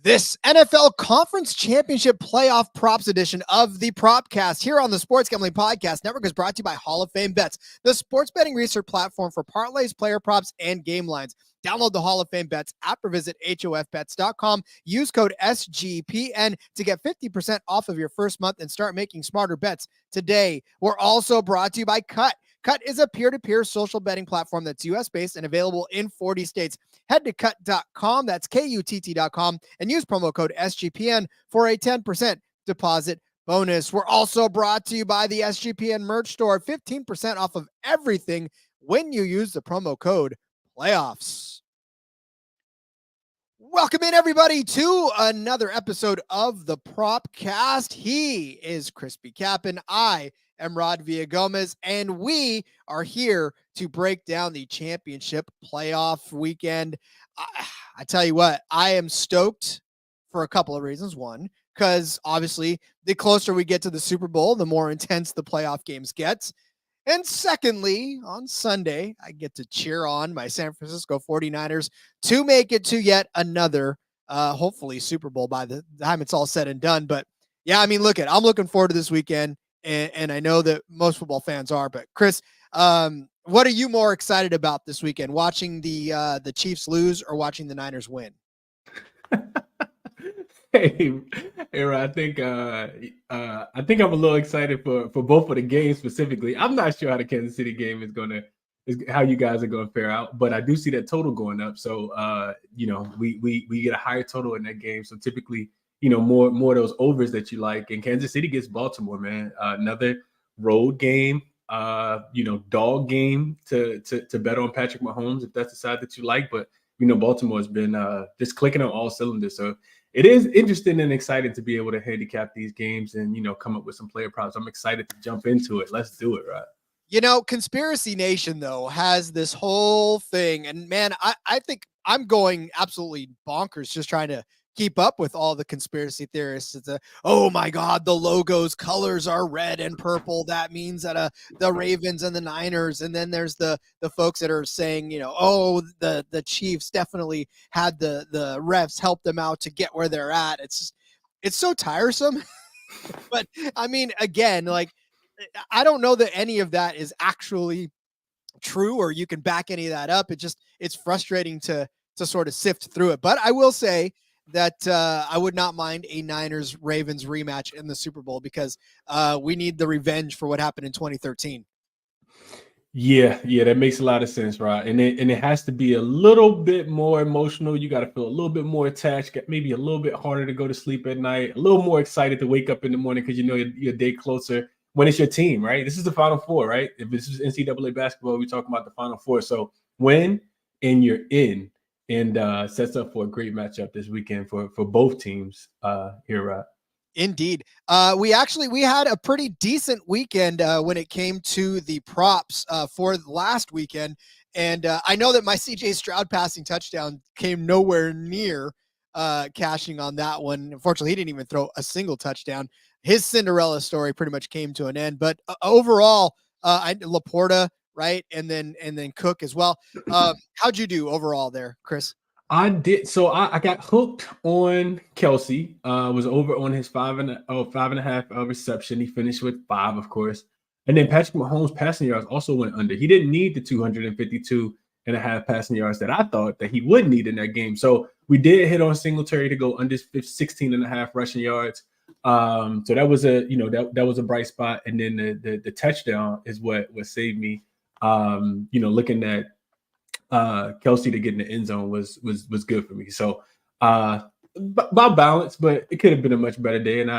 This NFL Conference Championship Playoff Props edition of the Propcast here on the Sports Gambling Podcast Network is brought to you by Hall of Fame Bets, the sports betting research platform for parlays, player props, and game lines. Download the Hall of Fame Bets app or visit hofbets.com. Use code SGPN to get 50% off of your first month and start making smarter bets today. We're also brought to you by Cut. Cut is a peer-to-peer social betting platform that's U.S.-based and available in 40 states. Head to cut.com, that's KUTT.com, and use promo code SGPN for a 10% deposit bonus. We're also brought to you by the SGPN merch store, 15% off of everything when you use the promo code PLAYOFFS. Welcome in, everybody, to another episode of the Propcast. He is Crispy Cappan. I am Rod Villagomez, and we are here to break down the championship playoff weekend. I tell you what, I am stoked for a couple of reasons. One, because obviously the closer we get to the Super Bowl, the more intense the playoff games get. And secondly, on Sunday, I get to cheer on my San Francisco 49ers to make it to yet another, hopefully, Super Bowl by the time it's all said and done. But yeah, I mean, I'm looking forward to this weekend, and I know that most football fans are. But Chris, what are you more excited about this weekend? Watching the Chiefs lose or watching the Niners win? Hey, I think I'm a little excited for both of the games specifically. I'm not sure how the Kansas City game is how you guys are gonna fare out, but I do see that total going up. So we get a higher total in that game. So typically, more of those overs that you like. And Kansas City gets Baltimore, man. Another road game, dog game to bet on Patrick Mahomes if that's the side that you like. But Baltimore has been just clicking on all cylinders. So it is interesting and exciting to be able to handicap these games and, come up with some player props. I'm excited to jump into it. Let's do it, right? Conspiracy Nation, though, has this whole thing. And, man, I think I'm going absolutely bonkers just trying to keep up with all the conspiracy theorists. It's oh, my God, the logo's colors are red and purple. That means that the Ravens and the Niners. And then there's the folks that are saying, the Chiefs definitely had the refs help them out to get where they're at. It's so tiresome. But, I mean, again, I don't know that any of that is actually true or you can back any of that up. It's frustrating to sort of sift through it. But I will say that I would not mind a Niners-Ravens rematch in the Super Bowl because we need the revenge for what happened in 2013. Yeah, that makes a lot of sense, right? And it has to be a little bit more emotional. You got to feel a little bit more attached, get maybe a little bit harder to go to sleep at night, a little more excited to wake up in the morning because you're a day closer when it's your team, right? This is the Final Four, right? If this is NCAA basketball, we're talking about the Final Four. So win and you're in, and sets up for a great matchup this weekend for both teams here, right? Indeed. We had a pretty decent weekend when it came to the props for the last weekend. And I know that my CJ Stroud passing touchdown came nowhere near cashing on that one. Unfortunately, he didn't even throw a single touchdown. His Cinderella story pretty much came to an end. But overall, Laporta, right? And then Cook as well. How'd you do overall there, Chris? I did. So I got hooked on Kelce. Was over on his 5.5 reception. He finished with 5, of course. And then Patrick Mahomes passing yards also went under. He didn't need the 252.5 passing yards that I thought that he would need in that game. So we did hit on Singletary to go under 16.5 rushing yards. So that was that was a bright spot. And then the touchdown is what saved me. Looking at Kelce to get in the end zone was good for me. So by balance, but it could have been a much better day. And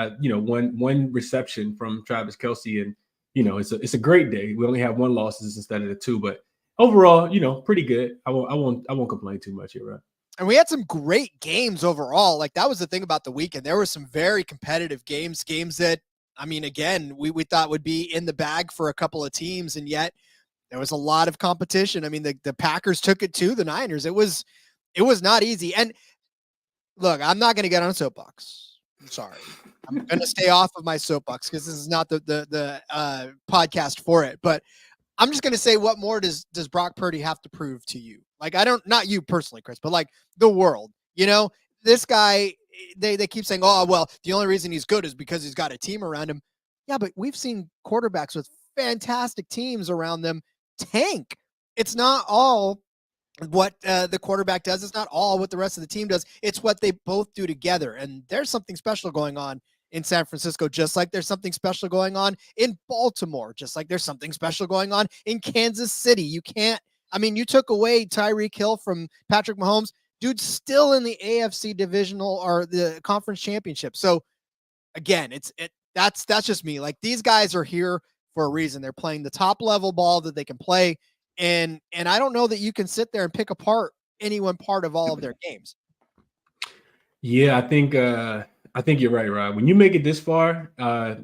one reception from Travis Kelce, and it's a great day. We only have 1 loss instead of the 2, but overall, pretty good. I won't complain too much here, right? And we had some great games overall. Like, that was the thing about the weekend. There were some very competitive games that, I mean, again, we thought would be in the bag for a couple of teams, and yet there was a lot of competition. I mean, the Packers took it to the Niners. It was not easy. And look, I'm not going to get on a soapbox. I'm sorry. I'm going to stay off of my soapbox because this is not the podcast for it. But I'm just going to say, what more does Brock Purdy have to prove to you? Like, not you personally, Chris, but like the world. This guy they keep saying, oh, well, the only reason he's good is because he's got a team around him. Yeah, but we've seen quarterbacks with fantastic teams around them tank. It's not all what the quarterback does. It's not all what the rest of the team does. It's what they both do together. And there's something special going on in San Francisco, just like there's something special going on in Baltimore, just like there's something special going on in Kansas City. You took away Tyreek Hill from Patrick Mahomes. Dude's still in the AFC divisional or the conference championship. So again, that's just me. Like, these guys are here for a reason. They're playing the top level ball that they can play. And I don't know that you can sit there and pick apart any one part of all of their games. Yeah, I think you're right, Rob. When you make it this far,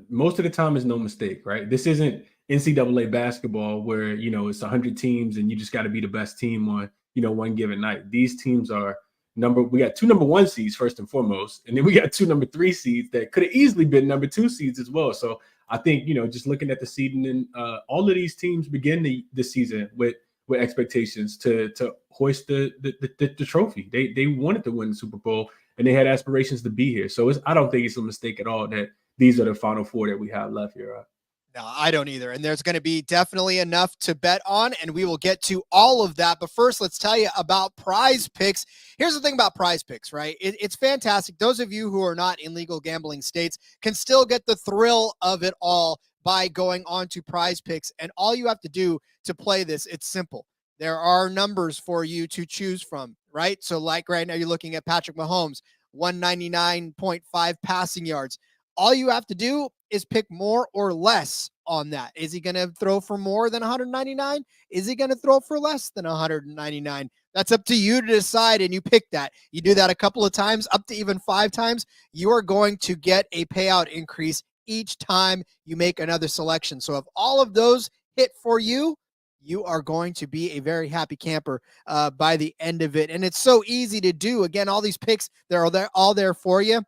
most of the time is no mistake, right? This isn't NCAA basketball where, it's 100 teams and you just got to be the best team on, one given night. These teams are we got 2 number 1 seeds first and foremost, and then we got 2 number 3 seeds that could have easily been number 2 seeds as well. So I think, just looking at the seeding, and all of these teams begin the season with expectations to hoist the trophy. They wanted to win the Super Bowl, and they had aspirations to be here. So I don't think it's a mistake at all that these are the final 4 that we have left here. No, I don't either. And there's going to be definitely enough to bet on, and we will get to all of that. But first, let's tell you about Prize Picks. Here's the thing about Prize Picks, right? It's fantastic. Those of you who are not in legal gambling states can still get the thrill of it all by going on to Prize Picks. And all you have to do to play this, it's simple. There are numbers for you to choose from, right? So like right now, you're looking at Patrick Mahomes, 199.5 passing yards. All you have to do is pick more or less on that. Is he going to throw for more than 199? Is he going to throw for less than 199? That's up to you to decide, and you pick that. You do that a couple of times, up to even 5 times, you are going to get a payout increase each time you make another selection. So if all of those hit for you, you are going to be a very happy camper by the end of it. And it's so easy to do. Again, all these picks, they're all there for you.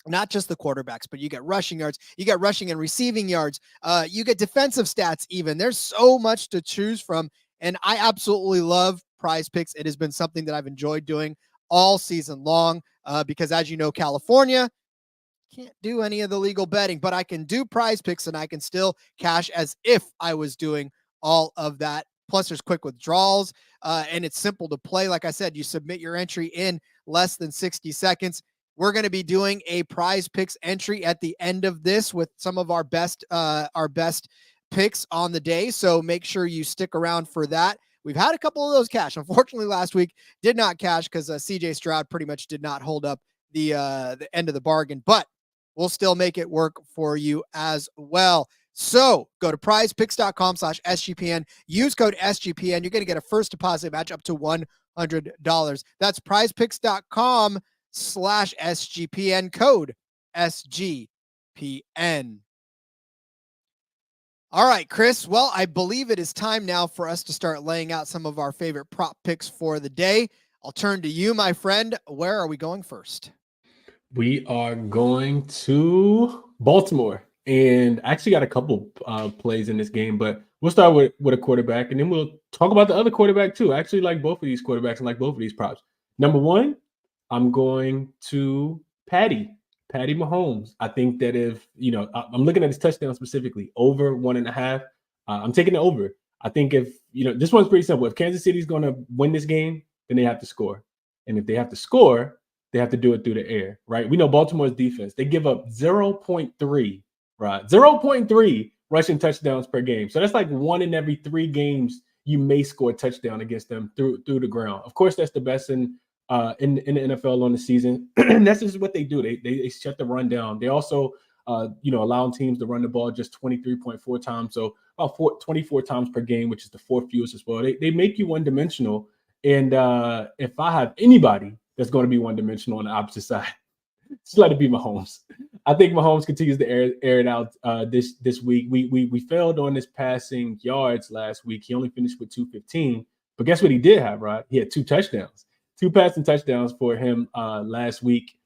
Not just the quarterbacks, but you get rushing yards, you get rushing and receiving yards, you get defensive stats even. There's so much to choose from, and I absolutely love Prize Picks. It has been something that I've enjoyed doing all season long because, as you know, California can't do any of the legal betting, but I can do Prize Picks, and I can still cash as if I was doing all of that. Plus, there's quick withdrawals, and it's simple to play. Like I said, you submit your entry in less than 60 seconds. We're going to be doing a Prize Picks entry at the end of this with some of our best picks on the day. So make sure you stick around for that. We've had a couple of those cash. Unfortunately, last week did not cash because CJ Stroud pretty much did not hold up the end of the bargain, but we'll still make it work for you as well. So go to prizepicks.com/SGPN. Use code SGPN. You're going to get a first deposit match up to $100. That's prizepicks.com/SGPN, code SGPN. All right, Chris. Well, I believe it is time now for us to start laying out some of our favorite prop picks for the day. I'll turn to you, my friend. Where are we going first? We are going to Baltimore. And I actually got a couple plays in this game, but we'll start with a quarterback, and then we'll talk about the other quarterback too. I actually like both of these quarterbacks and like both of these props. Number 1, I'm going to Patty Mahomes. I think that if, I'm looking at his touchdown specifically, over 1.5, I'm taking it over. I think if, this one's pretty simple. If Kansas City's going to win this game, then they have to score. And if they have to score, they have to do it through the air, right? We know Baltimore's defense. They give up 0.3, right? 0.3 rushing touchdowns per game. So that's like 1 in every 3 games you may score a touchdown against them through the ground. Of course, that's the best in the NFL on the season. And that's just what they do. They shut the run down. They also, allowing teams to run the ball just 23.4 times. So about 24 times per game, which is the 4th fewest as well. They make you one-dimensional. And if I have anybody that's going to be one-dimensional on the opposite side, just let it be Mahomes. I think Mahomes continues to air it out this week. We failed on his passing yards last week. He only finished with 215. But guess what he did have, right? He had 2 touchdowns. 2 passing touchdowns for him last week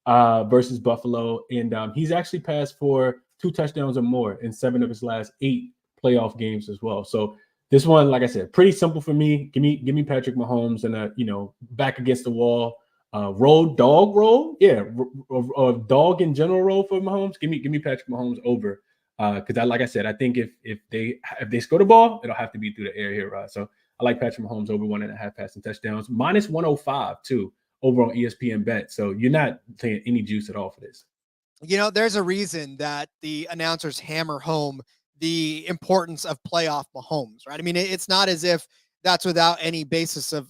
versus Buffalo. And he's actually passed for 2 touchdowns or more in 7 of his last 8 playoff games as well. So this one, like I said, pretty simple for me. Give me Patrick Mahomes and back against the wall. roll. Yeah, dog in general roll for Mahomes. Give me Patrick Mahomes over. Because like I said, I think if they score the ball, it'll have to be through the air here, Rod. So I like Patrick Mahomes over 1.5 passing touchdowns, minus 105 too over on ESPN Bet. So you're not paying any juice at all for this. You know, there's a reason that the announcers hammer home the importance of playoff Mahomes, right? I mean, it's not as if that's without any basis of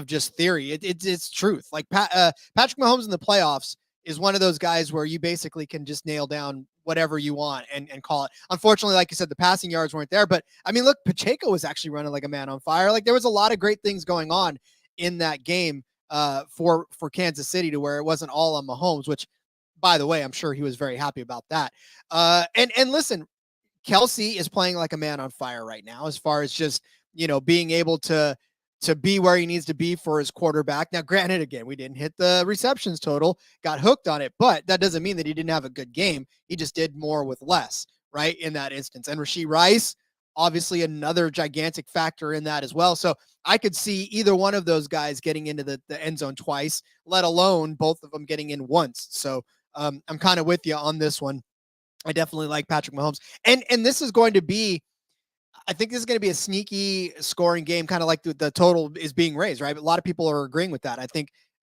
just theory. It's truth. Like Patrick Mahomes in the playoffs is one of those guys where you basically can just nail down whatever you want and call it. Unfortunately, like you said, the passing yards weren't there. But I mean, look, Pacheco was actually running like a man on fire. Like there was a lot of great things going on in that game for Kansas City to where it wasn't all on Mahomes, which, by the way, I'm sure he was very happy about that. And listen, Kelce is playing like a man on fire right now, as far as just, being able to be where he needs to be for his quarterback. Now, granted, again, we didn't hit the receptions total, got hooked on it, but that doesn't mean that he didn't have a good game. He just did more with less, right, in that instance. And Rashee Rice, obviously another gigantic factor in that as well. So I could see either one of those guys getting into the end zone twice, let alone both of them getting in once. So I'm kind of with you on this one. I definitely like Patrick Mahomes. And this is going to be, I think this is going to be a sneaky scoring game, kind of like the total is being raised, right? But a lot of people are agreeing with that.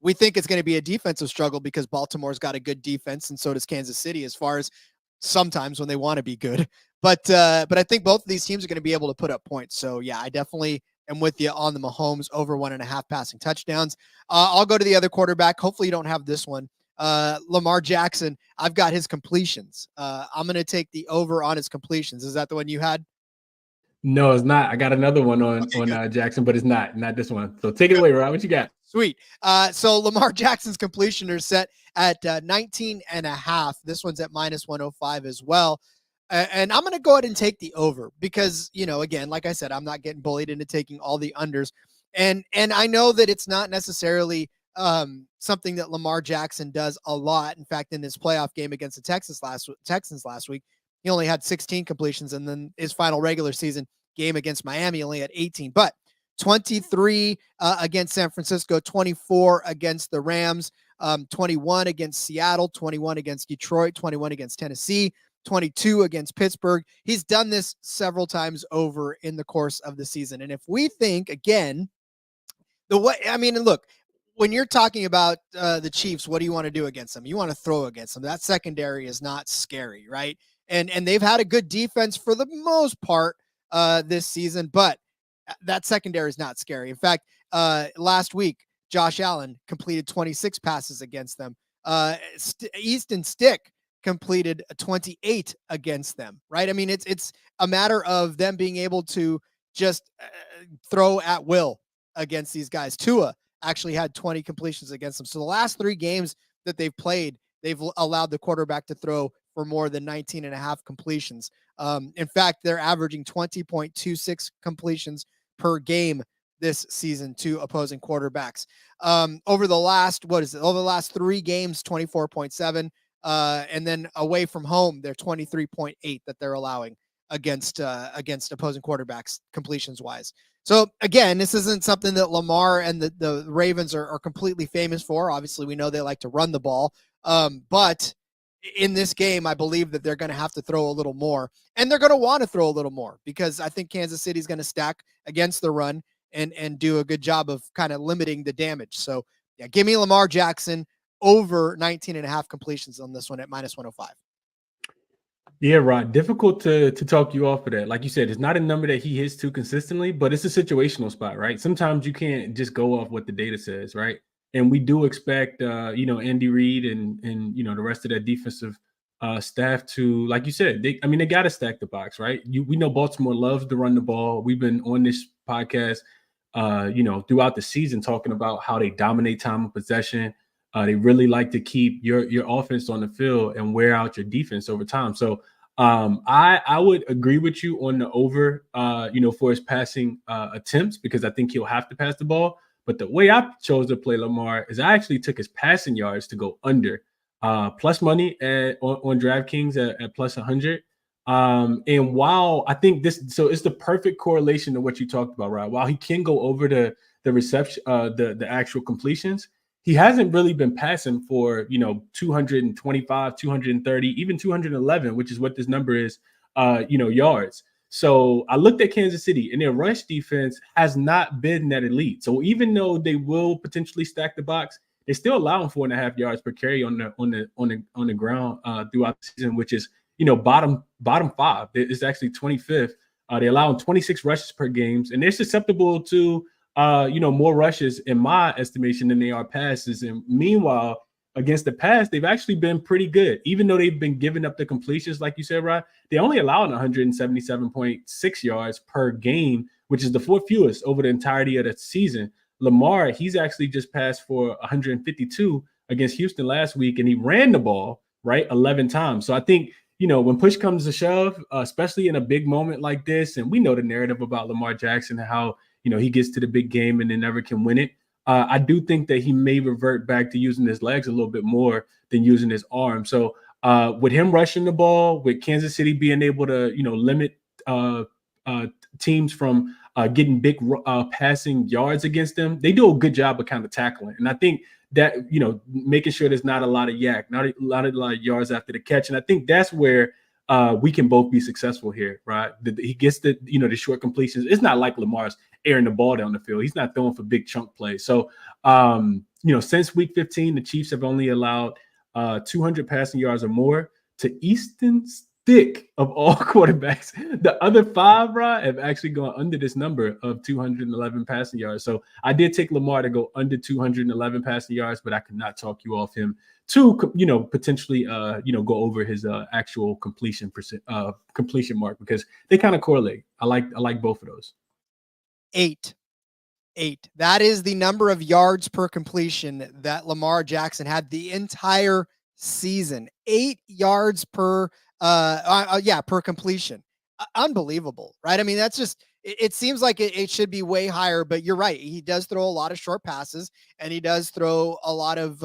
We think it's going to be a defensive struggle because Baltimore's got a good defense, and so does Kansas City, as far as sometimes when they want to be good. But I think both of these teams are going to be able to put up points. So yeah, I definitely am with you on the Mahomes over 1.5 passing touchdowns. I'll go to the other quarterback. Hopefully you don't have this one. Lamar Jackson. I've got his completions. I'm going to take the over on his completions. Is that the one you had? No, it's not. I got another one on Jackson, but it's not this one. So take it away, Rob. What you got? Sweet. So Lamar Jackson's completion are set at 19.5. This one's at minus 105 as well. And I'm going to go ahead and take the over because, again, like I said, I'm not getting bullied into taking all the unders. And I know that it's not necessarily something that Lamar Jackson does a lot. In fact, in this playoff game against the Texans last week, he only had 16 completions, and then his final regular season game against Miami only had 18. But 23 against San Francisco, 24 against the Rams, 21 against Seattle, 21 against Detroit, 21 against Tennessee, 22 against Pittsburgh. He's done this several times over in the course of the season. And if we think, again, look, when you're talking about the Chiefs, what do you want to do against them? You want to throw against them. That secondary is not scary, right? And they've had a good defense for the most part this season, but that secondary is not scary. In fact, last week, Josh Allen completed 26 passes against them. Easton Stick completed 28 against them, right? I mean, it's a matter of them being able to just throw at will against these guys. Tua actually had 20 completions against them. So the last 3 games that they've played, they've allowed the quarterback to throw for more than 19.5 completions. In fact, they're averaging 20.26 completions per game this season to opposing quarterbacks. Over the last 3 games, 24.7. And then away from home, they're 23.8 that they're allowing against opposing quarterbacks completions wise. So again, this isn't something that Lamar and the Ravens are completely famous for. Obviously, we know they like to run the ball. But in this game, I believe that they're going to have to throw a little more, and they're going to want to throw a little more because I think Kansas City is going to stack against the run and do a good job of kind of limiting the damage. So yeah, give me Lamar Jackson over 19.5 completions on this one at minus 105. Yeah, Rod, difficult to talk you off of that. Like you said, it's not a number that he hits too consistently, but it's a situational spot, right? Sometimes you can't just go off what the data says, right? And we do expect, Andy Reid and the rest of that defensive staff to, like you said, they got to stack the box, right? We know Baltimore loves to run the ball. We've been on this podcast, throughout the season talking about how they dominate time of possession. They really like to keep your offense on the field and wear out your defense over time. So I would agree with you on the over, for his passing attempts, because I think he'll have to pass the ball. But the way I chose to play Lamar is I actually took his passing yards to go under plus money on DraftKings at plus 100. And while I think so it's the perfect correlation to what you talked about, right? While he can go over the reception, the actual completions, he hasn't really been passing for, 225, 230, even 211, which is what this number is, yards. So I looked at Kansas City, and their rush defense has not been that elite. So even though they will potentially stack the box, they're still allowing 4.5 yards per carry on the ground throughout the season, which is bottom five. It's actually 25th. They're allowing 26 rushes per games, and they're susceptible to more rushes in my estimation than they are passes. And meanwhile, against the pass, they've actually been pretty good. Even though they've been giving up the completions, like you said, Rod, they only allowed 177.6 yards per game, which is the fourth fewest over the entirety of the season. Lamar, he's actually just passed for 152 against Houston last week, and he ran the ball, 11 times. So I think, when push comes to shove, especially in a big moment like this, and we know the narrative about Lamar Jackson and how, he gets to the big game and then never can win it. I do think that he may revert back to using his legs a little bit more than using his arm. So with him rushing the ball, with Kansas City being able to, limit teams from getting big passing yards against them, they do a good job of kind of tackling. And I think that, making sure there's not a lot of yak, not a lot of yards after the catch. And I think that's where we can both be successful here, right? He gets the short completions. It's not like Lamar's airing the ball down the field. He's not throwing for big chunk plays. So, since week 15, the Chiefs have only allowed 200 passing yards or more to Easton Stick of all quarterbacks. The other five, Rod, have actually gone under this number of 211 passing yards. So I did take Lamar to go under 211 passing yards, but I could not talk you off him to, potentially, go over his actual completion mark, because they kind of correlate. I like both of those. 8. That is the number of yards per completion that Lamar Jackson had the entire season. 8 yards per completion. Unbelievable, right? I mean, that's just, it seems like it should be way higher, but you're right. He does throw a lot of short passes, and he does throw a lot of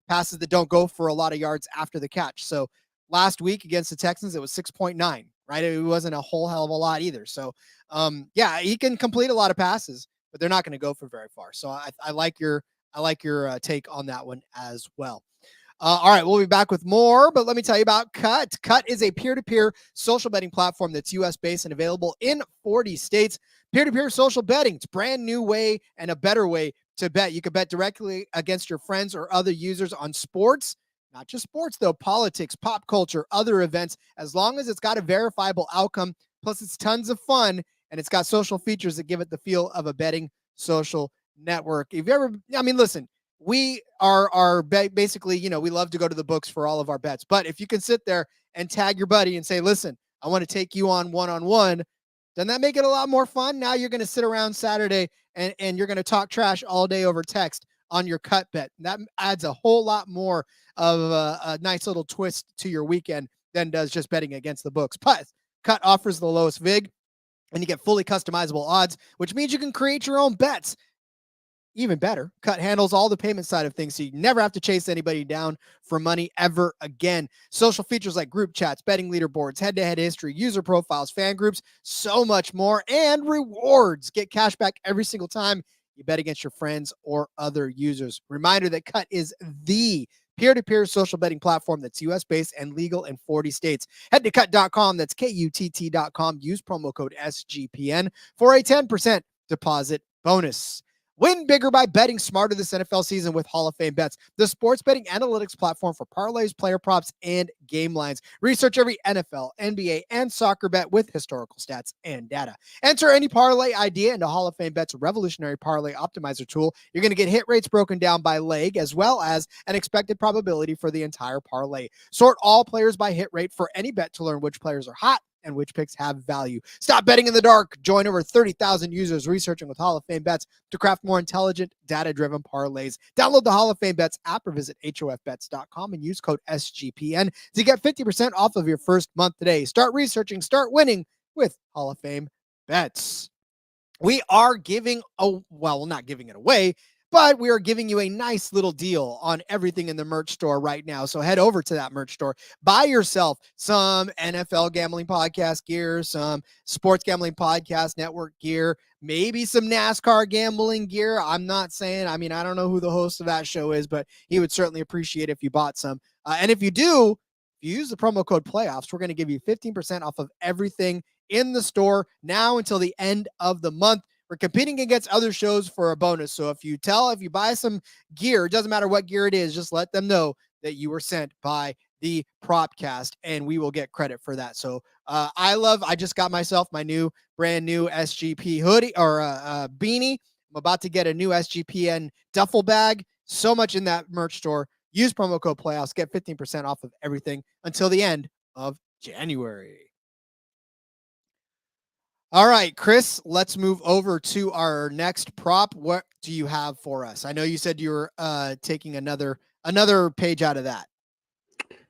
passes that don't go for a lot of yards after the catch. So last week against the Texans, it was 6.9, right? It wasn't a whole hell of a lot either. So he can complete a lot of passes, but they're not going to go for very far. So I like your take on that one as well. All right, we'll be back with more, but let me tell you about Cut. Cut is a peer-to-peer social betting platform that's U.S.-based and available in 40 states. Peer-to-peer social betting, it's a brand new way and a better way to bet. You can bet directly against your friends or other users on sports, not just sports though, politics, pop culture, other events, as long as it's got a verifiable outcome. Plus, it's tons of fun, and it's got social features that give it the feel of a betting social network. If you ever, listen, we are basically, we love to go to the books for all of our bets. But if you can sit there and tag your buddy and say, listen, I want to take you on one-on-one, doesn't that make it a lot more fun? Now you're going to sit around Saturday and you're going to talk trash all day over text on your cut bet. That adds a whole lot more of a nice little twist to your weekend than does just betting against the books. Plus, Cut offers the lowest VIG, and you get fully customizable odds, which means you can create your own bets. Even better, Cut handles all the payment side of things, so you never have to chase anybody down for money ever again. Social features like group chats, betting leaderboards, head-to-head history, user profiles, fan groups, so much more, and rewards. Get cash back every single time you bet against your friends or other users. Reminder that Cut is the peer-to-peer social betting platform that's U.S.-based and legal in 40 states. Head to cut.com, that's KUTT.com. Use promo code SGPN for a 10% deposit bonus. Win bigger by betting smarter this NFL season with Hall of Fame Bets, the sports betting analytics platform for parlays, player props, and game lines. Research every NFL, NBA, and soccer bet with historical stats and data. Enter any parlay idea into Hall of Fame Bets' revolutionary parlay optimizer tool. You're going to get hit rates broken down by leg, as well as an expected probability for the entire parlay. Sort all players by hit rate for any bet to learn which players are hot and which picks have value. Stop betting in the dark. Join over 30,000 users researching with Hall of Fame Bets to craft more intelligent, data-driven parlays. Download the Hall of Fame Bets app or visit hofbets.com and use code SGPN to get 50% off of your first month today. Start researching, start winning with Hall of Fame Bets. We are giving, not giving it away, but we are giving you a nice little deal on everything in the merch store right now. So head over to that merch store, buy yourself some NFL Gambling Podcast gear, some Sports Gambling Podcast Network gear, maybe some NASCAR gambling gear. I'm not saying, I mean, I don't know who the host of that show is, but he would certainly appreciate if you bought some. And if you do, if you use the promo code playoffs, we're going to give you 15% off of everything in the store now until the end of the month. We're competing against other shows for a bonus. So if you buy some gear, it doesn't matter what gear it is, just let them know that you were sent by the Propcast and we will get credit for that. So I just got myself my brand new SGP hoodie or beanie. I'm about to get a new SGPN duffel bag. So much in that merch store. Use promo code playoffs, get 15% off of everything until the end of January. All right, Chris, let's move over to our next prop. What do you have for us? I know you said you were taking another page out of that.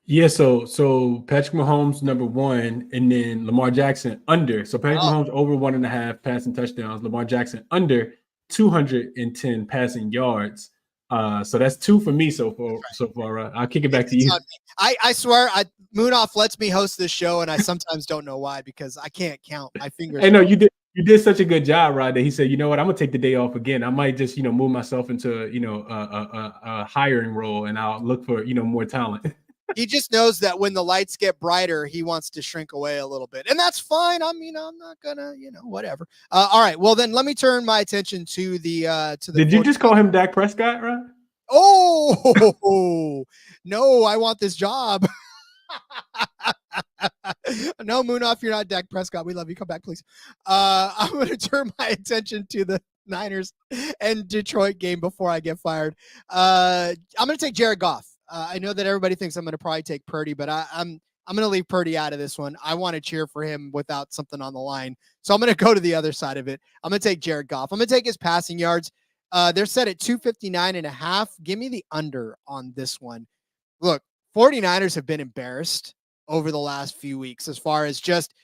Yeah, so Patrick Mahomes number 1, and then Lamar Jackson under. So Patrick Mahomes over 1.5 passing touchdowns. Lamar Jackson under 210 passing yards. So that's 2 for me so far. I'll kick it back to you. I swear, Moonoff lets me host this show, and I sometimes don't know why because I can't count my fingers. Hey, no, you did such a good job, Rod, that he said, you know what, I'm gonna take the day off again. I might just move myself into a hiring role, and I'll look for more talent. He just knows that when the lights get brighter, he wants to shrink away a little bit. And that's fine. I'm not gonna, whatever. All right. Well, then let me turn my attention to the Did you just call him Dak Prescott, right? Oh, no, I want this job. No, Moonoff, you're not Dak Prescott. We love you. Come back, please. I'm going to turn my attention to the Niners and Detroit game before I get fired. I'm going to take Jared Goff. I know that everybody thinks I'm going to probably take Purdy, but I'm going to leave Purdy out of this one. I want to cheer for him without something on the line. So I'm going to go to the other side of it. I'm going to take Jared Goff. I'm going to take his passing yards. They're set at 259.5. Give me the under on this one. Look, 49ers have been embarrassed over the last few weeks as far as just,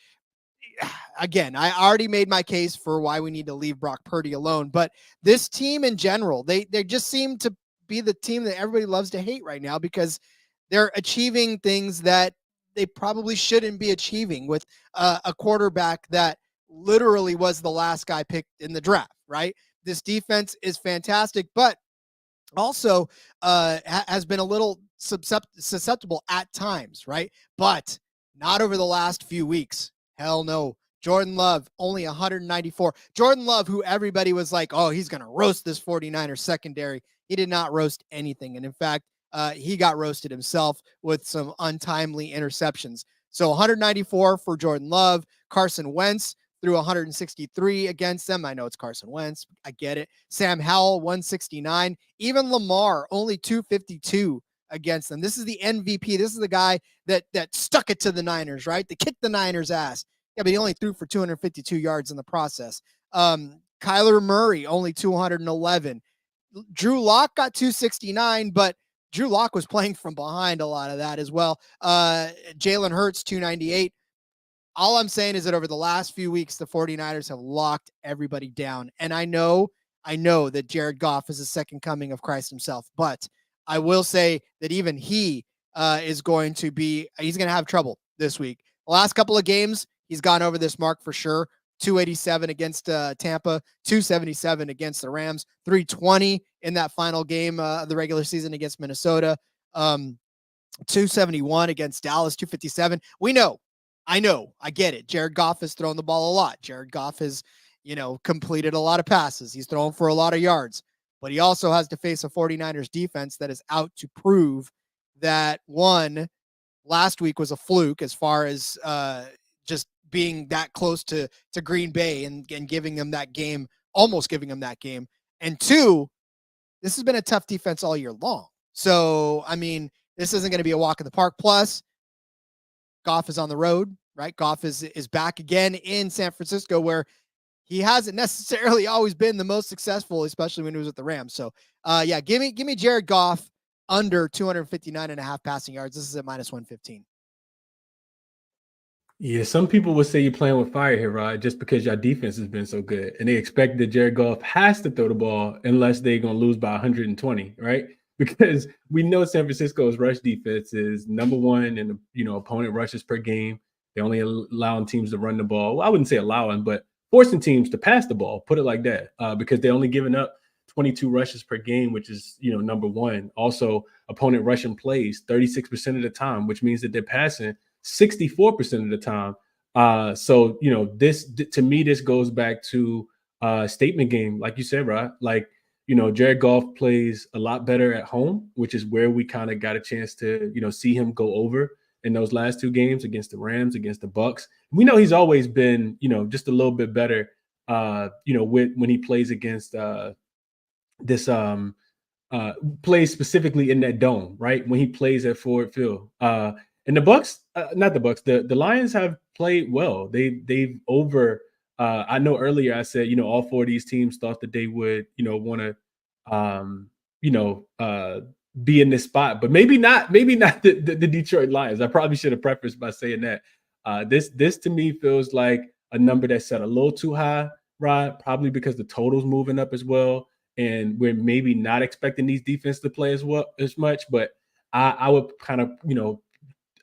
again, I already made my case for why we need to leave Brock Purdy alone, but this team in general, they just seem to be the team that everybody loves to hate right now because they're achieving things that they probably shouldn't be achieving with a quarterback that literally was the last guy picked in the draft, right? This defense is fantastic, but also has been a little susceptible at times, right? But not over the last few weeks. Hell no. Jordan Love, only 194. Jordan Love, who everybody was like, oh, he's going to roast this 49ers secondary. He did not roast anything. And in fact, he got roasted himself with some untimely interceptions. So 194 for Jordan Love. Carson Wentz threw 163 against them. I know it's Carson Wentz. I get it. Sam Howell, 169. Even Lamar, only 252 against them. This is the MVP. This is the guy that stuck it to the Niners, right? They kicked the Niners' ass. Yeah, but he only threw for 252 yards in the process. Kyler Murray, only 211. Drew Lock got 269, but Drew Lock was playing from behind a lot of that as well. Jalen Hurts, 298. All I'm saying is that over the last few weeks, the 49ers have locked everybody down. And I know that Jared Goff is the second coming of Christ himself, but I will say that even he he's going to have trouble this week. The last couple of games, he's gone over this mark for sure. 287 against Tampa, 277 against the Rams, 320 in that final game of the regular season against Minnesota, 271 against Dallas, 257. I get it. Jared Goff has thrown the ball a lot. Jared Goff has, completed a lot of passes. He's thrown for a lot of yards, but he also has to face a 49ers defense that is out to prove that last week was a fluke as far as just being that close to Green Bay and giving them that game, almost giving them that game. And 2, this has been a tough defense all year long. So, I mean, this isn't going to be a walk in the park. Plus, Goff is on the road, right? Goff is back again in San Francisco, where he hasn't necessarily always been the most successful, especially when he was with the Rams. So, give me Jared Goff under 259.5 passing yards. This is at -115. Yeah, some people would say you're playing with fire here, Rod, just because your defense has been so good, and they expect that Jared Goff has to throw the ball unless they're gonna lose by 120, right? Because we know San Francisco's rush defense is number one in opponent rushes per game. They're only allowing teams to run the ball. Well, I wouldn't say allowing, but forcing teams to pass the ball. Put it like that, because they're only giving up 22 rushes per game, which is number one. Also, opponent rushing plays 36% of the time, which means that they're passing 64% of the time. So this to me, this goes back to statement game, like you said, right? Like, Jared Goff plays a lot better at home, which is where we kind of got a chance to, see him go over in those last two games against the Rams, against the Bucks. We know he's always been, just a little bit better, when he plays against this plays specifically in that dome, right? When he plays at Ford Field. And the Bucks, not the Bucks, the Lions have played well. They've over. I know earlier I said all four of these teams thought that they would want to be in this spot, but maybe not. Maybe not the Detroit Lions. I probably should have prefaced by saying that. This to me feels like a number that's set a little too high, Rod. Probably because the total's moving up as well, and we're maybe not expecting these defense to play as much. But I would kind of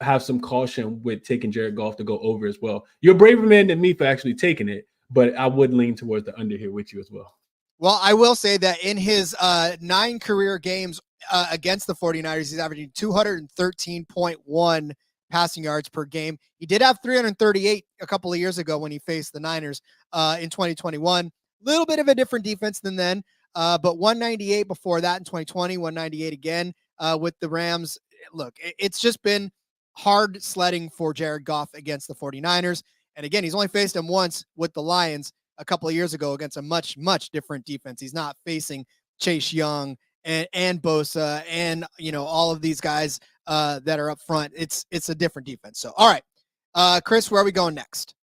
have some caution with taking Jared Goff to go over as well. You're a braver man than me for actually taking it, but I would lean towards the under here with you as well. Well, I will say that in his 9 career games against the 49ers, he's averaging 213.1 passing yards per game. He did have 338 a couple of years ago when he faced the Niners in 2021. A little bit of a different defense than then, but 198 before that in 2020, 198 again with the Rams. Look, it's just been hard sledding for Jared Goff against the 49ers. And again, he's only faced him once with the Lions a couple of years ago against a much, much different defense. He's not facing Chase Young and Bosa and, all of these guys that are up front. It's a different defense. So, all right, Chris, where are we going next?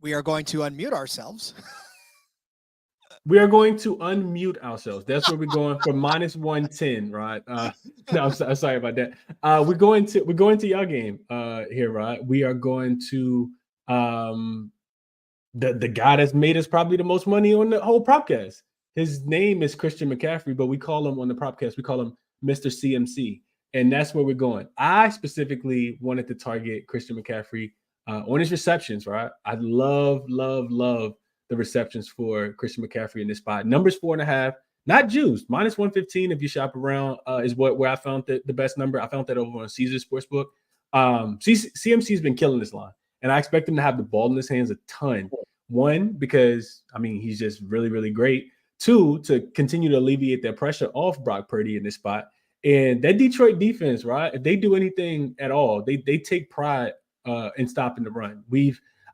We are going to unmute ourselves. We are going to unmute ourselves. That's where we're going for minus 110, right? No, I'm sorry about that. We're going to your game here, right? We are going to the guy that's made us probably the most money on the whole Propcast. His name is Christian McCaffrey, but we call him on the Propcast, we call him Mr. CMC. And that's where we're going. I specifically wanted to target Christian McCaffrey on his receptions, right? I love the receptions for Christian McCaffrey in this spot. Numbers 4.5, not juiced. Minus 115 if you shop around is where I found the best number. I found that over on Caesars Sportsbook. CMC's been killing this line, and I expect him to have the ball in his hands a ton. One, because he's just really, really great. Two, to continue to alleviate that pressure off Brock Purdy in this spot. And that Detroit defense, right? If they do anything at all, they take pride in stopping the run.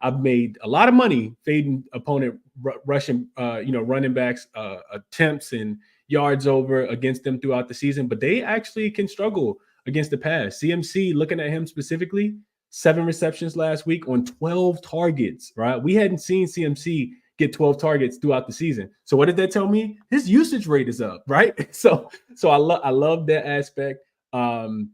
I've made a lot of money fading opponent rushing, running backs attempts and yards over against them throughout the season, but they actually can struggle against the pass. CMC, looking at him specifically, 7 receptions last week on 12 targets, right? We hadn't seen CMC get 12 targets throughout the season. So what did that tell me? His usage rate is up, right? So I love that aspect. 12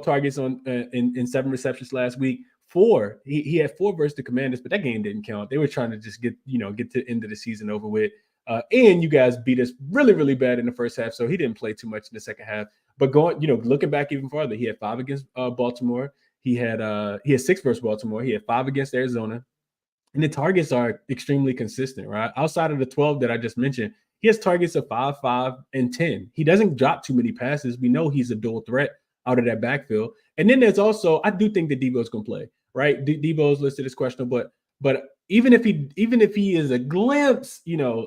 targets on in 7 receptions last week. 4. He had 4 versus the Commanders, but that game didn't count. They were trying to just get to the end of the season over with. And you guys beat us really, really bad in the first half, so he didn't play too much in the second half. But looking back even farther, he had 5 against Baltimore. He had 6 versus Baltimore. He had 5 against Arizona. And the targets are extremely consistent, right? Outside of the 12 that I just mentioned, he has targets of 5, 5, and 10. He doesn't drop too many passes. We know he's a dual threat out of that backfield. And then there's also, I do think that Debo's going to play, right? Debo's listed as questionable, but even if he is a glimpse,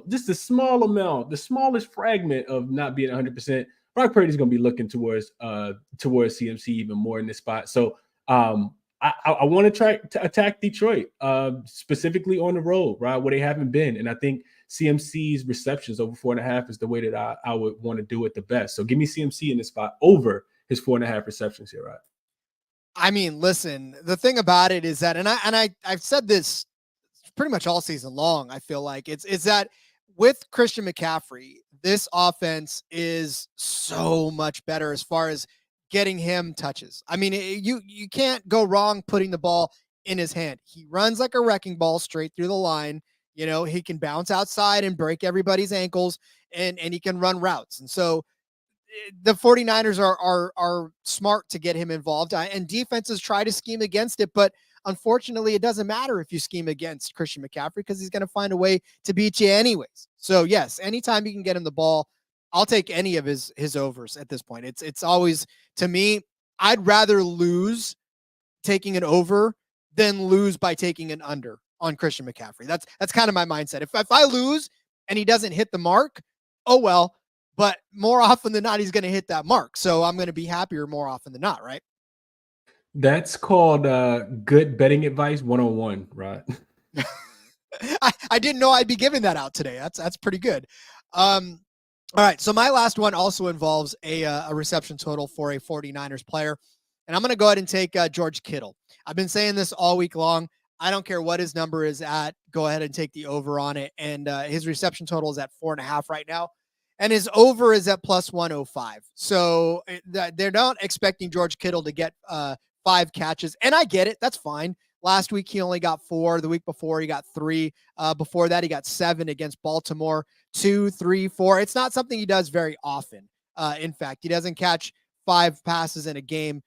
just a small amount, the smallest fragment of not being 100%, Brock Purdy's going to be looking towards CMC even more in this spot. So I want to try to attack Detroit, specifically on the road, right, where they haven't been. And I think CMC's receptions over 4.5 is the way that I would want to do it the best. So give me CMC in this spot over his 4.5 receptions here, right? Listen, the thing about it is that, and I've said this pretty much all season long, I feel like it's that with Christian McCaffrey, this offense is so much better as far as getting him touches. I mean, you can't go wrong putting the ball in his hand. He runs like a wrecking ball straight through the line. You know, he can bounce outside and break everybody's ankles, and he can run routes. And so the 49ers are smart to get him involved, and defenses try to scheme against it, but unfortunately it doesn't matter if you scheme against Christian McCaffrey because he's going to find a way to beat you anyways. So yes, anytime you can get him the ball, I'll take any of his overs at this point. It's always, to me, I'd rather lose taking an over than lose by taking an under on Christian McCaffrey. That's kind of my mindset. If I lose and he doesn't hit the mark, oh well, but more often than not, he's going to hit that mark. So I'm going to be happier more often than not, right? That's called good betting advice 101, right? I didn't know I'd be giving that out today. That's pretty good. All right, so my last one also involves a reception total for a 49ers player, and I'm going to go ahead and take George Kittle. I've been saying this all week long. I don't care what his number is at. Go ahead and take the over on it, and his reception total is at 4.5 right now, and his over is at plus 105. So they're not expecting George Kittle to get 5 catches, and I get it. That's fine. Last week, he only got 4. The week before, he got 3. Before that, he got 7 against Baltimore. 2, 3, 4. It's not something he does very often. In fact, he doesn't catch 5 passes in a game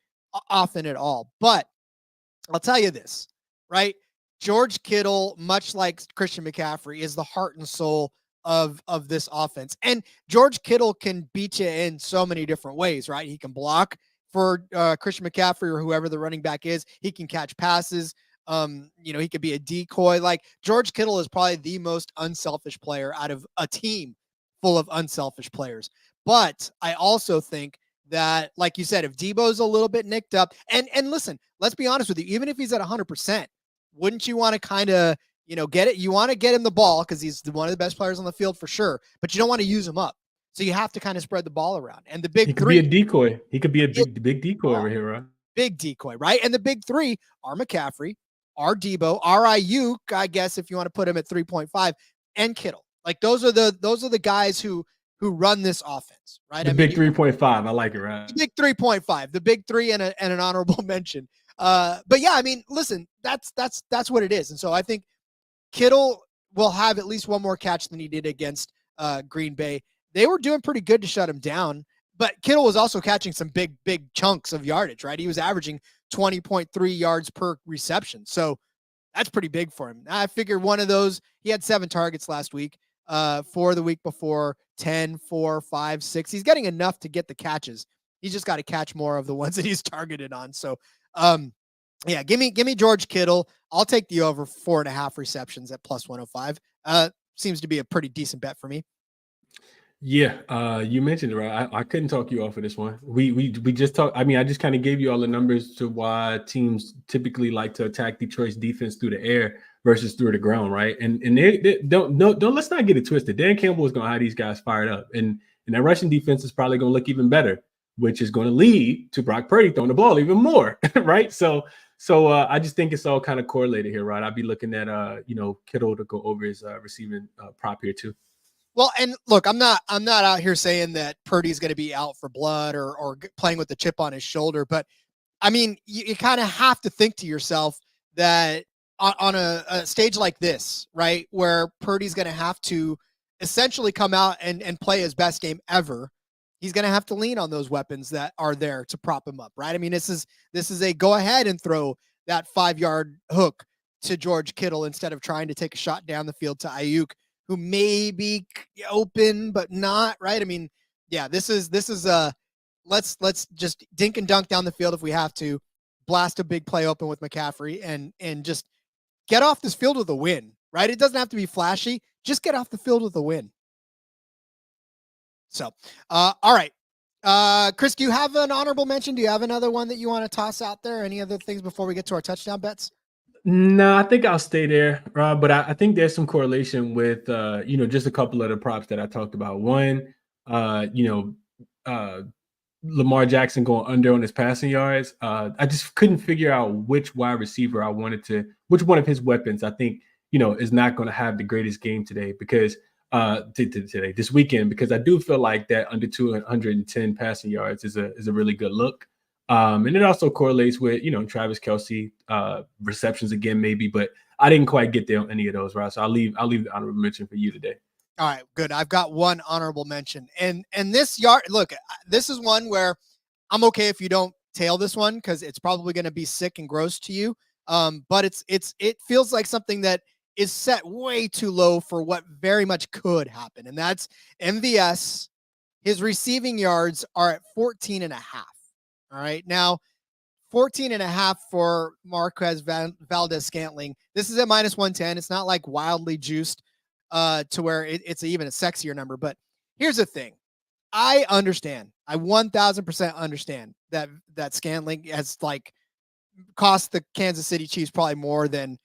often at all. But I'll tell you this, right? George Kittle, much like Christian McCaffrey, is the heart and soul of this offense. And George Kittle can beat you in so many different ways, right? He can block for Christian McCaffrey or whoever the running back is. He can catch passes. He could be a decoy. Like, George Kittle is probably the most unselfish player out of a team full of unselfish players. But I also think that, like you said, if Debo's a little bit nicked up, and listen, let's be honest with you, even if he's at 100%, wouldn't you want to kind of, get it? You want to get him the ball because he's one of the best players on the field for sure, but you don't want to use him up. So you have to kind of spread the ball around. And the big three. He could be a decoy. He could be a big decoy over here, right? Big decoy, right? And the big 3 are McCaffrey, are Debo, are Ayuk, I guess, if you want to put him at 3.5, and Kittle. Like, those are the guys who run this offense, right? The big 3.5. I like it, right? The big 3.5, the big 3 and an honorable mention. But yeah, I mean, listen, that's what it is. And so I think Kittle will have at least one more catch than he did against Green Bay. They were doing pretty good to shut him down, but Kittle was also catching some big chunks of yardage, right? He was averaging 20.3 yards per reception. So that's pretty big for him. I figured one of those, he had 7 targets last week, 4 the week before, 10, 4, 5, 6. He's getting enough to get the catches. He's just got to catch more of the ones that he's targeted on. So, yeah, give me George Kittle. I'll take the over 4.5 receptions at plus 105. Seems to be a pretty decent bet for me. Yeah, you mentioned it, right? I couldn't talk you off of this one. We just talked. I mean, I just kind of gave you all the numbers to why teams typically like to attack Detroit's defense through the air versus through the ground, right? And they don't let's not get it twisted. Dan Campbell is going to have these guys fired up, and that Russian defense is probably going to look even better, which is going to lead to Brock Purdy throwing the ball even more, right? So I just think it's all kind of correlated here, right? I'd be looking at Kittle to go over his receiving prop here too. Well, and look, I'm not out here saying that Purdy's going to be out for blood or playing with the chip on his shoulder, but I mean, you kind of have to think to yourself that on a stage like this, right, where Purdy's going to have to essentially come out and play his best game ever, he's going to have to lean on those weapons that are there to prop him up, right? I mean, this is a go ahead and throw that 5-yard hook to George Kittle instead of trying to take a shot down the field to Ayuk, who may be open but not, right? I mean, yeah, this is let's just dink and dunk down the field if we have to, blast a big play open with McCaffrey and just get off this field with a win, right? It doesn't have to be flashy, just get off the field with a win. So, all right. Chris, do you have an honorable mention? Do you have another one that you want to toss out there? Any other things before we get to our touchdown bets? No, I think I'll stay there, Rob. But I think there's some correlation with, just a couple of the props that I talked about. One, Lamar Jackson going under on his passing yards. I just couldn't figure out which wide receiver which one of his weapons I think, is not going to have the greatest game today because this weekend, because I do feel like that under 210 passing yards is a really good look. And it also correlates with, Travis Kelce receptions again, maybe, but I didn't quite get there on any of those, right? So I'll leave the honorable mention for you today. All right, good. I've got one honorable mention. And this yard, look, this is one where I'm okay if you don't tail this one because it's probably going to be sick and gross to you. But it feels like something that is set way too low for what very much could happen. And that's MVS. His receiving yards are at 14 and a half. All right. Now, 14 and a half for Marquez Valdez-Scantling. This is at minus 110. It's not like wildly juiced to where it's even a sexier number. But here's the thing. I understand. I 1000% understand that Scantling has like cost the Kansas City Chiefs probably more than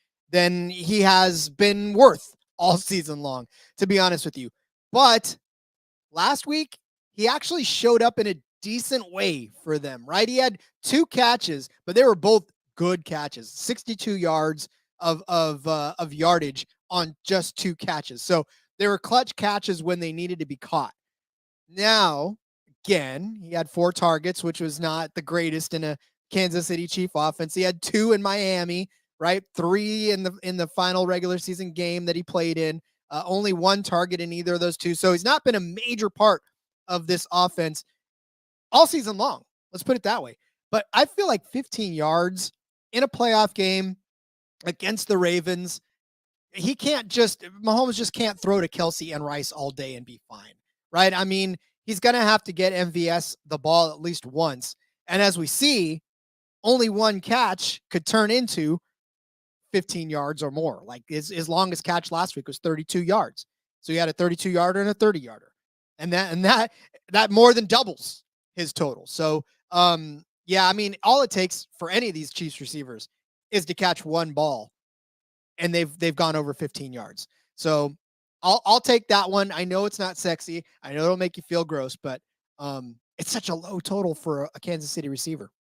he has been worth all season long, to be honest with you. But last week, he actually showed up in a decent way for them, right? He had 2 catches, but they were both good catches, 62 yards of yardage on just 2 catches. So they were clutch catches when they needed to be caught. Now, again, he had 4 targets, which was not the greatest in a Kansas City Chief offense. He had 2 in Miami, right? 3 in the final regular season game that he played in. Only 1 target in either of those 2. So he's not been a major part of this offense all season long. Let's put it that way. But I feel like 15 yards in a playoff game against the Ravens, Mahomes just can't throw to Kelce and Rice all day and be fine, right? I mean, he's going to have to get MVS the ball at least once. And as we see, only 1 catch could turn into 15 yards or more. Like his longest catch last week was 32 yards. So he had a 32-yarder and a 30-yarder. And that more than doubles his total. So, yeah, I mean, all it takes for any of these Chiefs receivers is to catch 1 ball, and they've gone over 15 yards. So I'll take that one. I know it's not sexy. I know it'll make you feel gross, but it's such a low total for a Kansas City receiver.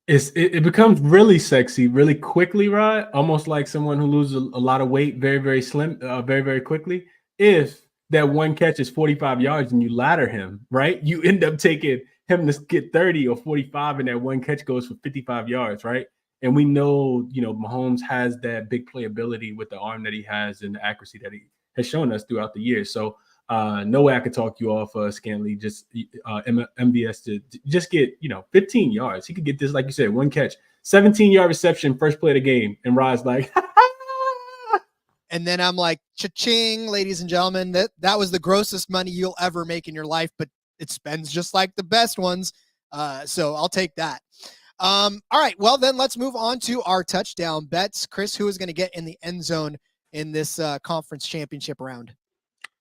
It becomes really sexy really quickly, right? Almost like someone who loses a lot of weight very, very slim, very, very quickly. If that 1 catch is 45 yards and you ladder him, right? You end up taking him to get 30 or 45, and that 1 catch goes for 55 yards, right? And we know, Mahomes has that big playability with the arm that he has and the accuracy that he has shown us throughout the years. So no way I could talk you off Scantling. Just MVS to just get 15 yards. He could get this, like you said, 1 catch, 17-yard reception, first play of the game, and Rod's like, and then I'm like, cha-ching, ladies and gentlemen, that was the grossest money you'll ever make in your life, but it spends just like the best ones. So I'll take that. All right, well then let's move on to our touchdown bets. Chris, who is going to get in the end zone in this conference championship round?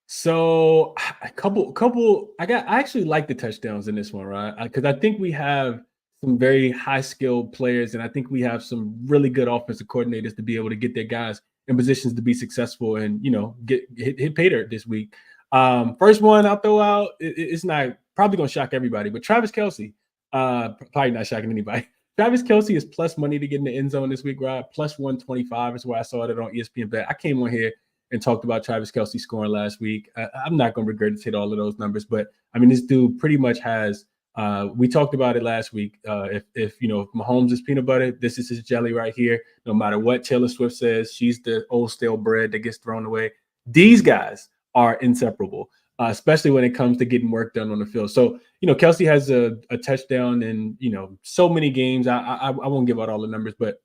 So a couple. I actually like the touchdowns in this one, right? Because I think we have some very high skilled players, and I think we have some really good offensive coordinators to be able to get their guys in positions to be successful and get hit pay dirt this week. First one I'll throw out. It's not probably going to shock everybody, but Travis Kelce, probably not shocking anybody. Travis Kelce is plus money to get in the end zone this week, right? Plus 125 is where I saw it on ESPN Bet. I came on here and talked about Travis Kelce scoring last week. I'm not going to regurgitate all of those numbers, but I mean, this dude pretty much has. We talked about it last week. If Mahomes is peanut butter, this is his jelly right here. No matter what Taylor Swift says, she's the old stale bread that gets thrown away. These guys are inseparable, especially when it comes to getting work done on the field. So Kelce has a touchdown in so many games. I won't give out all the numbers, but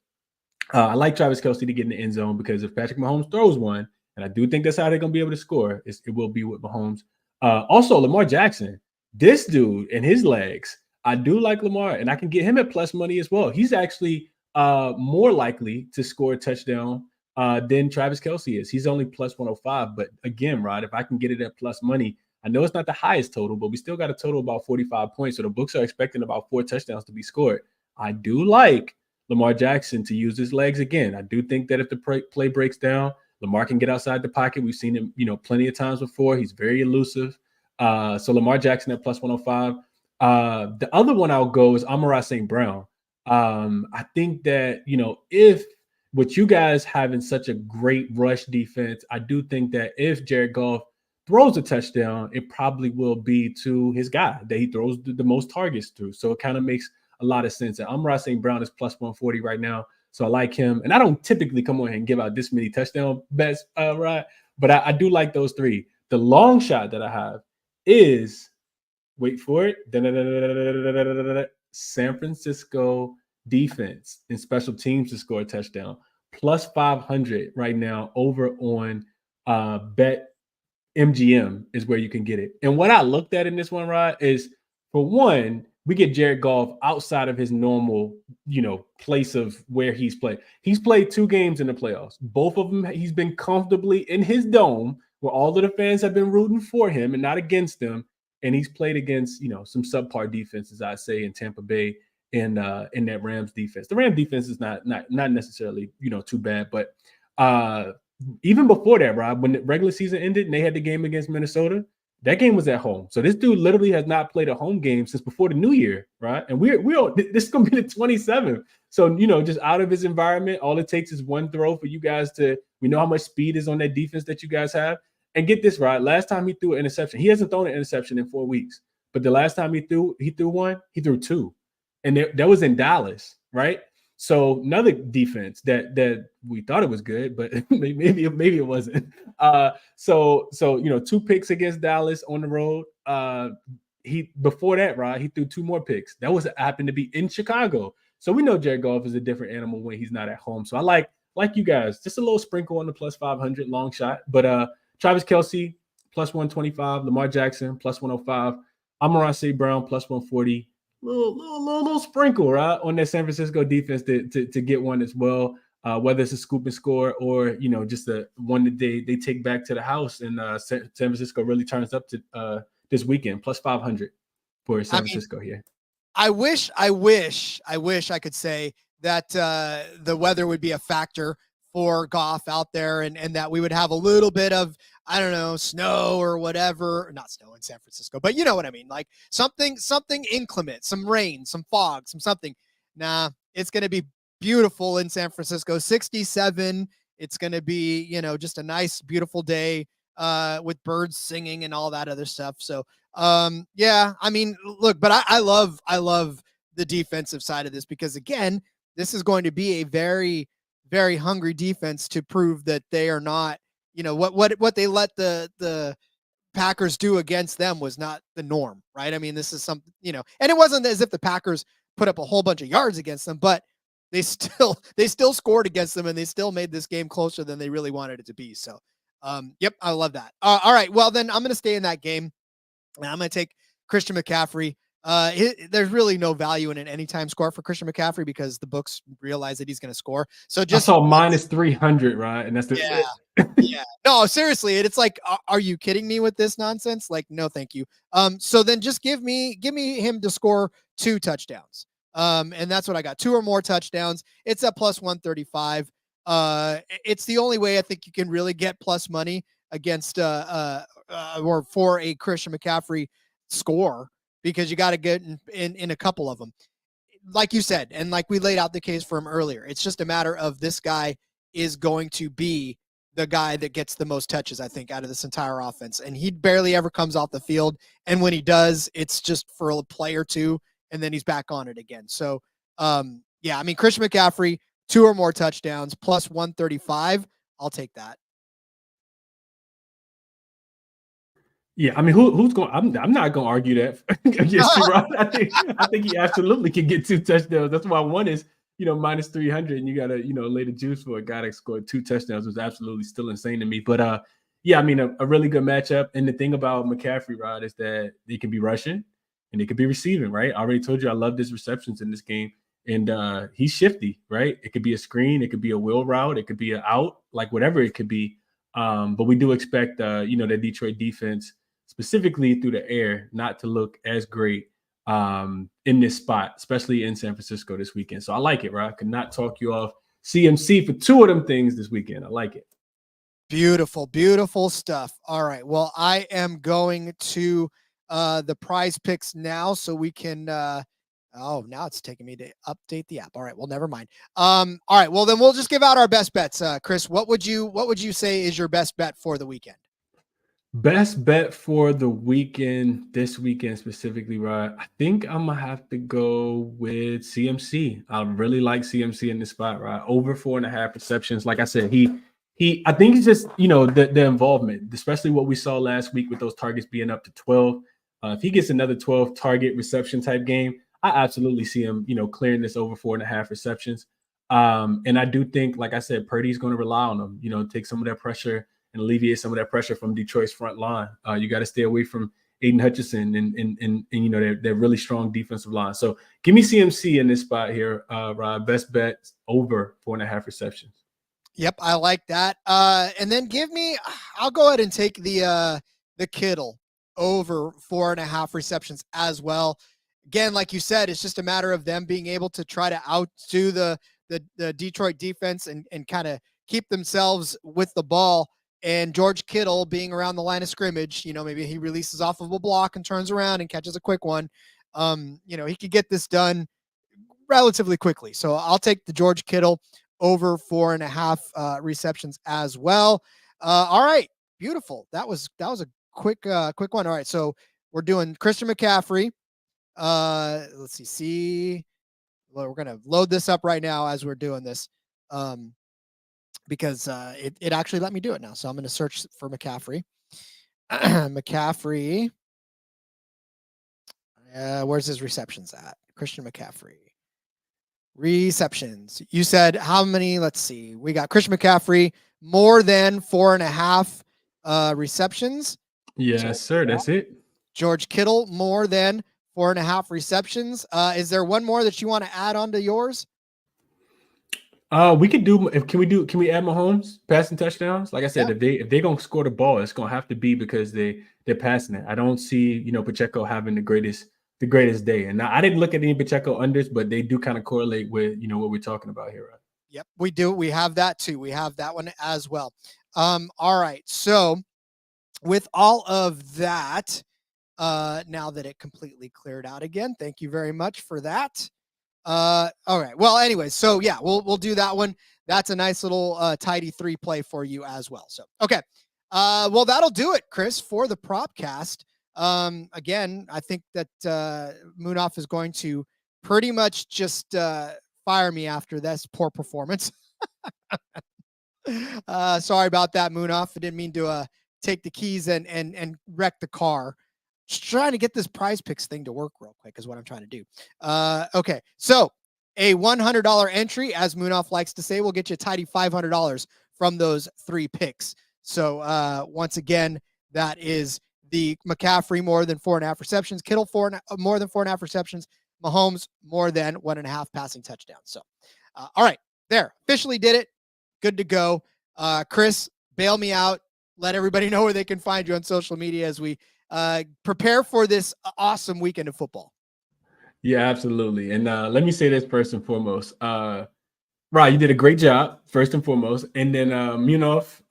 I like Travis Kelce to get in the end zone because if Patrick Mahomes throws one, and I do think that's how they're going to be able to score, it will be with Mahomes. Also, Lamar Jackson. This dude and his legs, I do like Lamar, and I can get him at plus money as well. He's actually more likely to score a touchdown than Travis Kelce is. He's only plus 105. But again, Rod, if I can get it at plus money, I know it's not the highest total, but we still got a total of about 45 points. So the books are expecting about 4 touchdowns to be scored. I do like Lamar Jackson to use his legs again. I do think that if the play breaks down, Lamar can get outside the pocket. We've seen him, plenty of times before. He's very elusive. So Lamar Jackson at plus 105. The other one I'll go is Amon-Ra St. Brown. I think that, if with you guys having such a great rush defense, I do think that if Jared Goff throws a touchdown, it probably will be to his guy that he throws the most targets through. So it kind of makes a lot of sense. And Amon-Ra St. Brown is plus 140 right now. So I like him. And I don't typically come on here and give out this many touchdown bets, right? But I do like those three. The long shot that I have is, wait for it, San Francisco defense and special teams to score a touchdown. Plus 500 right now over on Bet MGM is where you can get it. And what I looked at in this one, Rod, is for one, we get Jared Goff outside of his normal, place of where he's played. He's played 2 games in the playoffs. Both of them, he's been comfortably in his dome where all of the fans have been rooting for him and not against him. And he's played against, some subpar defenses, I'd say, in Tampa Bay and in that Rams defense. The Rams defense is not necessarily, too bad. But even before that, Rob, when the regular season ended and they had the game against Minnesota, that game was at home. So this dude literally has not played a home game since before the new year, right? And this is going to be the 27th. So, just out of his environment, all it takes is one throw for you guys we know how much speed is on that defense that you guys have. And get this, right? Last time he threw an interception, he hasn't thrown an interception in 4 weeks. But the last time he threw one, he threw 2. And that was in Dallas, right? So another defense that we thought it was good, but maybe it wasn't. So 2 picks against Dallas on the road. Before that, right, he threw 2 more picks. That happened to be in Chicago. So we know Jared Goff is a different animal when he's not at home. So I like you guys, just a little sprinkle on the plus 500 long shot. But Travis Kelce plus 125, Lamar Jackson plus 105, Amon-Ra St. Brown plus 140. Little sprinkle, right, on that San Francisco defense to get one as well. Whether it's a scoop and score or just a one that they take back to the house, and San Francisco really turns up to this weekend. Plus 500 for San Francisco here. I wish I could say that the weather would be a factor for Goff out there, and that we would have a little bit of, I don't know, snow or whatever. Not snow in San Francisco, but you know what I mean. Like something inclement, some rain, some fog, something. Nah, it's going to be beautiful in San Francisco. 67. It's going to be, just a nice, beautiful day with birds singing and all that other stuff. So, yeah, I mean, look, but I love the defensive side of this, because again, this is going to be a very, very hungry defense to prove that they are not, what they let the Packers do against them was not the norm, right? I mean, this is something, and it wasn't as if the Packers put up a whole bunch of yards against them, but they still scored against them, and they still made this game closer than they really wanted it to be. So, yep, I love that. All right, well then I'm going to stay in that game, and I'm going to take Christian McCaffrey. There's really no value in an anytime score for Christian McCaffrey because the books realize that he's going to score. So just I saw minus 300, right? And that's yeah. No, seriously, it's like, are you kidding me with this nonsense? Like, no, thank you. So then just give me him to score 2 touchdowns. And that's what I got. 2 or more touchdowns. It's at plus 135. It's the only way I think you can really get plus money against or for a Christian McCaffrey score, because you got to get in a couple of them. Like you said, and like we laid out the case for him earlier, it's just a matter of this guy is going to be the guy that gets the most touches, I think, out of this entire offense. And he barely ever comes off the field. And when he does, it's just for a play or 2, and then he's back on it again. So, yeah, I mean, Christian McCaffrey, 2 or more touchdowns, plus 135. I'll take that. Yeah, I mean, who's going? I'm not going to argue that against you, Ron. I think he absolutely can get 2 touchdowns. That's why one is minus 300, and you got to lay the juice for a guy that scored 2 touchdowns was absolutely still insane to me. But yeah, I mean, a really good matchup. And the thing about McCaffrey, Rod, is that they can be rushing and they could be receiving. Right? I already told you I love his receptions in this game, and he's shifty. Right? It could be a screen, it could be a wheel route, it could be an out, like whatever it could be. But we do expect the Detroit defense, specifically through the air, not to look as great in this spot, especially in San Francisco this weekend. So I like it, right? I could not talk you off CMC for 2 of them things this weekend. I like it. Beautiful, beautiful stuff. All right. Well, I am going to the prize picks now so we can now it's taking me to update the app. All right. Well, never mind. All right. Well, then we'll just give out our best bets. Chris, what would you say is your best bet for the weekend? Best bet for the weekend, this weekend specifically, right? I think I'm gonna have to go with CMC. I really like CMC in this spot, right? Over 4.5 receptions. Like I said, I think it's just the involvement, especially what we saw last week with those targets being up to 12. If he gets another 12 target reception type game, I absolutely see him, clearing this over 4.5 receptions. And I do think, like I said, Purdy's going to rely on him, take some of that pressure and alleviate some of that pressure from Detroit's front line. You got to stay away from Aiden Hutchinson and their really strong defensive line. So give me CMC in this spot here, Rob. Best bet over 4.5 receptions. Yep, I like that. And then I'll go ahead and take the Kittle over 4.5 receptions as well. Again, like you said, it's just a matter of them being able to try to outdo the Detroit defense and kind of keep themselves with the ball. And George Kittle being around the line of scrimmage, maybe he releases off of a block and turns around and catches a quick one. He could get this done relatively quickly. So I'll take the George Kittle over 4.5 receptions as well. All right, beautiful. That was a quick one. All right, so we're doing Christian McCaffrey. Let's see. We're gonna load this up right now as we're doing this. Because it actually let me do it now. So I'm going to search for McCaffrey. McCaffrey. Where's his receptions at? Christian McCaffrey. Receptions. You said how many? Let's see. We got Christian McCaffrey, more than 4.5 receptions. Yes, sir. That's it. George Kittle, more than 4.5 receptions. Is there one more that you want to add on to yours? We could do. Can we add Mahomes passing touchdowns? Like I said, if they gonna score the ball, it's gonna have to be because they're passing it. I don't see Pacheco having the greatest day. And now I didn't look at any Pacheco unders, but they do kind of correlate with what we're talking about here, right? Yep, we do. We have that too. We have that one as well. All right. So with all of that, now that it completely cleared out again, thank you very much for that. All right. Well, anyways, so yeah, we'll do that one. That's a nice little tidy 3 play for you as well. So okay. Well, that'll do it, Chris, for the Propcast. Again, I think that Munaf is going to pretty much just fire me after this poor performance. Sorry about that, Munaf. I didn't mean to take the keys and wreck the car. Just trying to get this Prize Picks thing to work real quick is what I'm trying to do. Okay, so a $100 entry, as Munaf likes to say, will get you a tidy $500 from those 3 picks. So once again, that is the McCaffrey more than 4.5 receptions, Kittle more than 4.5 receptions, Mahomes more than 1.5 passing touchdowns. So, all right, there, officially did it. Good to go. Chris, bail me out. Let everybody know where they can find you on social media as we prepare for this awesome weekend of football. Yeah, absolutely. And let me say this first and foremost. Rod, you did a great job, first and foremost. And then Munaf,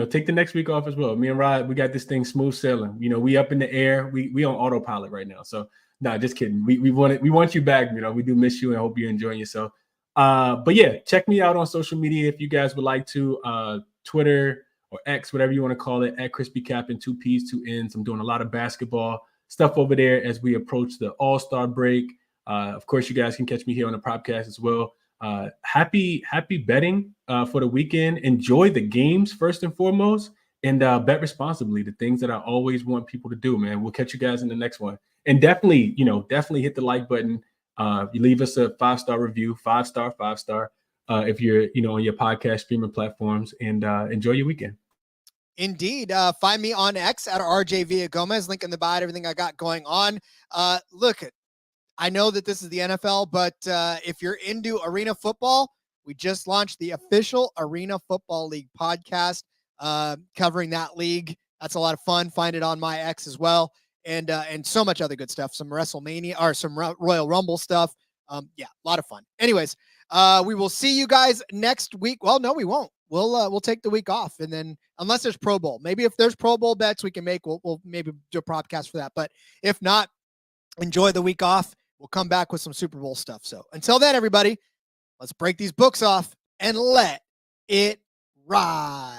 take the next week off as well. Me and Rod, we got this thing smooth sailing. We up in the air. We on autopilot right now. So just kidding. We want you back. We do miss you and hope you're enjoying yourself. But yeah, check me out on social media if you guys would like to. Twitter or X, whatever you want to call it, at Crispy Captain, 2 P's, 2 N's. I'm doing a lot of basketball stuff over there as we approach the All-Star break. Of course, you guys can catch me here on the Propcast as well. Happy betting for the weekend. Enjoy the games first and foremost, and bet responsibly. The things that I always want people to do, man. We'll catch you guys in the next one. And definitely hit the like button. You leave us a 5-star review, 5-star. If you're, on your podcast streaming platforms, and enjoy your weekend. Indeed. Find me on X at RJ Villagomez. Link in the bio, everything I got going on. Look, I know that this is the NFL, but if you're into arena football, we just launched the official Arena Football League podcast covering that league. That's a lot of fun. Find it on my X as well. And so much other good stuff. Some WrestleMania or some Royal Rumble stuff. Yeah, a lot of fun. Anyways, we will see you guys next week. Well, no, we won't. We'll take the week off, and then unless there's Pro Bowl, maybe if there's Pro Bowl bets we can make, we'll maybe do a podcast for that. But if not, enjoy the week off. We'll come back with some Super Bowl stuff. So until then, everybody, let's break these books off and let it ride.